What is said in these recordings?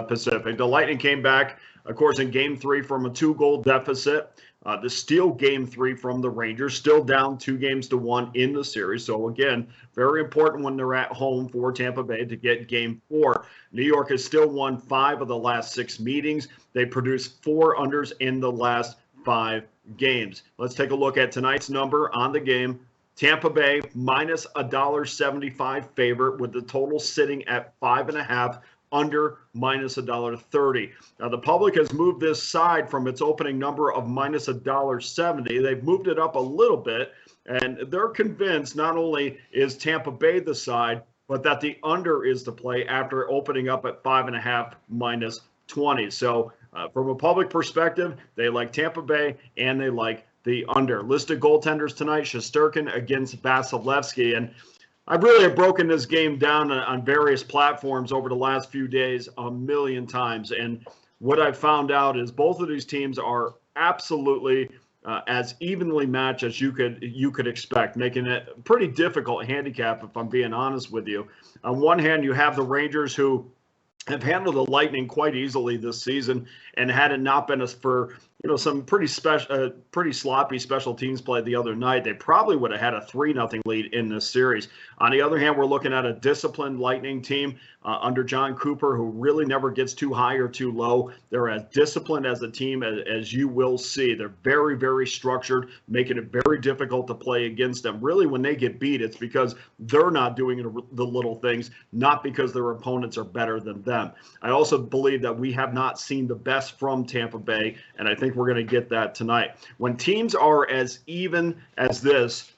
Pacific. The Lightning came back, of course, in Game 3 from a 2-goal deficit. To steal Game 3 from the Rangers, still down 2-1 in the series. So, again, very important when they're at home for Tampa Bay to get Game 4. New York has still won 5 of the last 6 meetings. They produced 4 unders in the last 5 games. Let's take a look at tonight's number on the game. Tampa Bay minus $1.75 favorite with the total sitting at 5.5. Under minus $1.30. Now, the public has moved this side from its opening number of minus $1.70. They've moved it up a little bit, and they're convinced not only is Tampa Bay the side, but that the under is the play after opening up at 5.5 minus 20. So, from a public perspective, they like Tampa Bay and they like the under. Listed goaltenders tonight: Shesterkin against Vasilevsky, and I really have broken this game down on various platforms over the last few days a million times. And what I've found out is both of these teams are absolutely as evenly matched as you could expect, making it a pretty difficult handicap, if I'm being honest with you. On one hand, you have the Rangers, who have handled the Lightning quite easily this season, and had it not been for some pretty sloppy special teams play the other night, they probably would have had a 3-0 lead in this series. On the other hand, we're looking at a disciplined Lightning team under John Cooper, who really never gets too high or too low. They're as disciplined as a team as you will see. They're very, very structured, making it very difficult to play against them. Really, when they get beat, it's because they're not doing the little things, not because their opponents are better than them. I also believe that we have not seen the best from Tampa Bay, and I think we're going to get that tonight. When teams are as even as this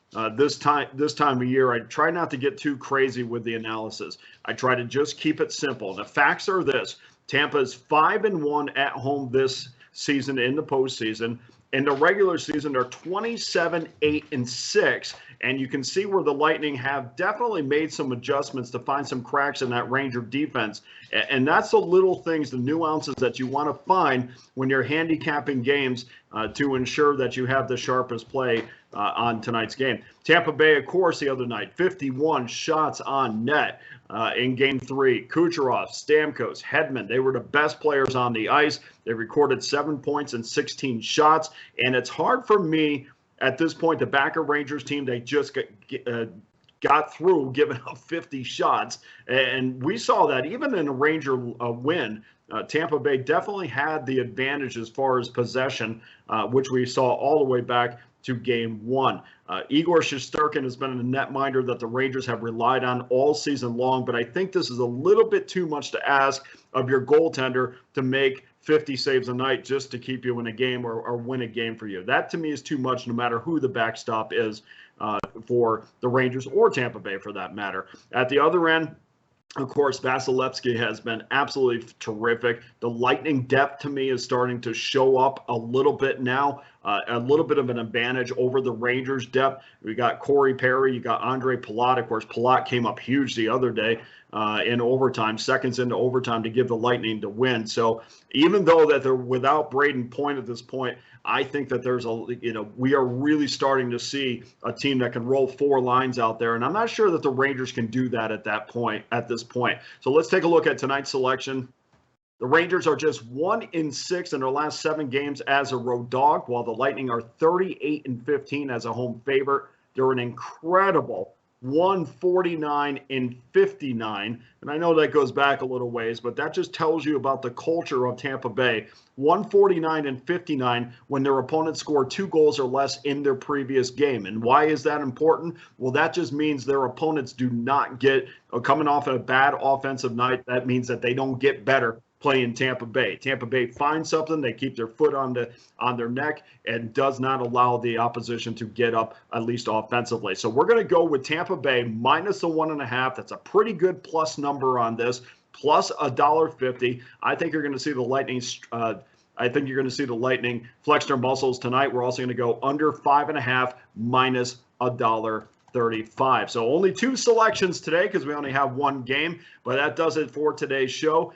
time of year, I try not to get too crazy with the analysis. I try to just keep it simple. The facts are this: Tampa's 5-1 at home this season in the postseason. In the regular season, they're 27-8-6, and you can see where the Lightning have definitely made some adjustments to find some cracks in that Ranger defense. And that's the little things, the nuances that you want to find when you're handicapping games to ensure that you have the sharpest play on tonight's game. Tampa Bay, of course, the other night, 51 shots on net in Game 3. Kucherov, Stamkos, Hedman, they were the best players on the ice. They recorded 7 points and 16 shots. And it's hard for me at this point to back a Rangers team. They just got through giving up 50 shots. And we saw that even in a Ranger win. Tampa Bay definitely had the advantage as far as possession, which we saw all the way back to Game 1. Igor Shesterkin has been a netminder that the Rangers have relied on all season long, but I think this is a little bit too much to ask of your goaltender to make 50 saves a night just to keep you in a game or win a game for you. That, to me, is too much, no matter who the backstop is for the Rangers or Tampa Bay, for that matter. At the other end, of course, Vasilevsky has been absolutely terrific. The Lightning depth, to me, is starting to show up a little bit now, a little bit of an advantage over the Rangers' depth. We got Corey Perry, you got Andre Palat. Of course, Palat came up huge the other day in overtime, seconds into overtime, to give the Lightning the win. So even though that they're without Braden Point at this point, I think that we are really starting to see a team that can roll 4 lines out there, and I'm not sure that the Rangers can do that at this point. So let's take a look at tonight's selection. The Rangers are just 1-6 in their last 7 games as a road dog, while the Lightning are 38-15 as a home favorite. They're an incredible 149-59, and I know that goes back a little ways, but that just tells you about the culture of Tampa Bay. 149-59 when their opponents score 2 goals or less in their previous game. And why is that important? Well, that just means their opponents do not get coming off a bad offensive night. That means that they don't get better playing Tampa Bay. Tampa Bay finds something, they keep their foot on their neck, and does not allow the opposition to get up, at least offensively. So we're going to go with Tampa Bay minus the 1.5. That's a pretty good plus number on this, plus $1.50. I think you're going to see the Lightning. I think you're going to see the Lightning flex their muscles tonight. We're also going to go under 5.5 minus $1.35. So only 2 selections today because we only have 1 game, but that does it for today's show.